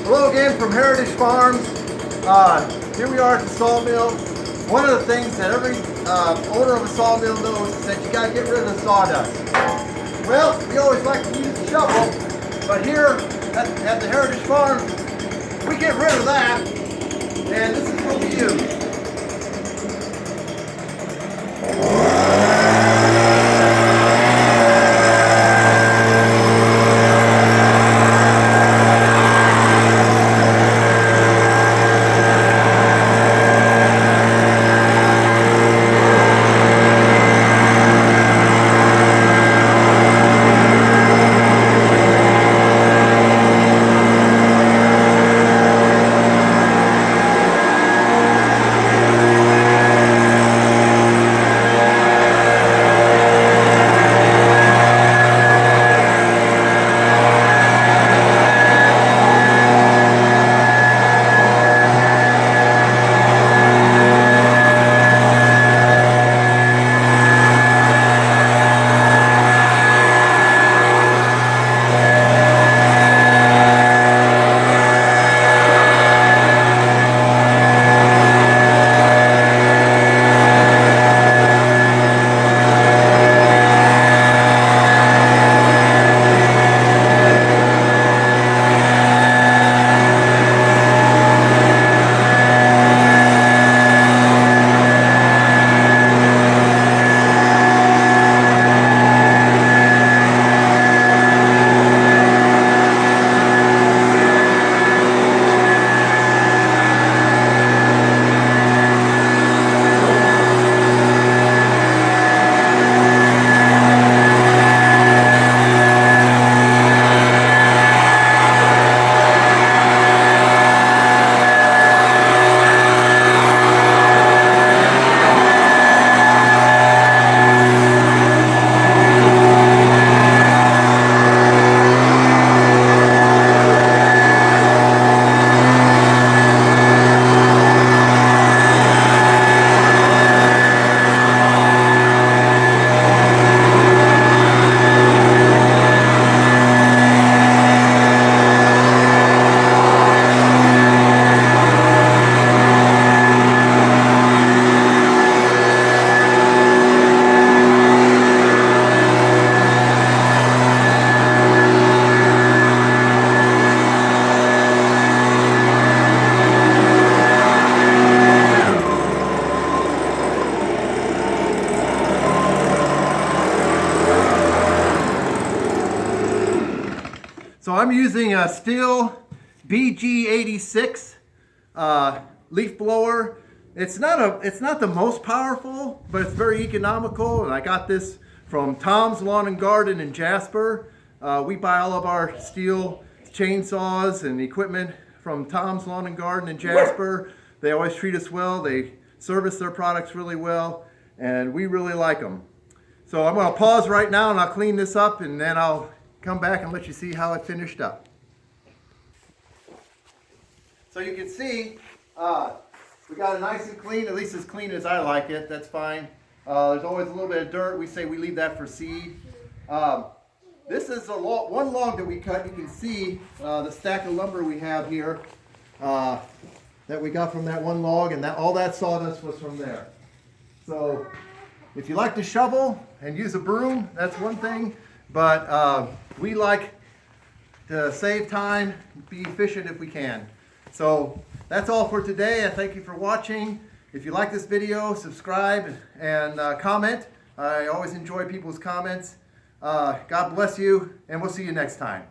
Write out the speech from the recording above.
Hello again from Heritage Farms. Here we are at the sawmill. One of the things that every owner of a sawmill knows is that you got to get rid of the sawdust. Well, we always like to use the shovel, but here at the Heritage Farms, we get rid of that, and this is what we use. So I'm using a Stihl BG86 leaf blower. It's not the most powerful, but it's very economical, and I got this from Tom's Lawn and Garden in Jasper. We buy all of our Stihl chainsaws and equipment from Tom's Lawn and Garden in Jasper. They always treat us well. They service their products really well, and we really like them. So I'm going to pause right now and I'll clean this up, and then I'll come back and let you see how it finished up. So you can see we got it nice and clean, at least as clean as I like it. That's fine. There's always a little bit of dirt. We say we leave that for seed. This is one log that we cut. You can see the stack of lumber we have here that we got from that one log, and all that sawdust was from there. So if you like to shovel and use a broom, that's one thing. But we like to save time, be efficient if we can. So that's all for today. I thank you for watching. If you like this video, subscribe and comment. I always enjoy people's comments. God bless you, and we'll see you next time.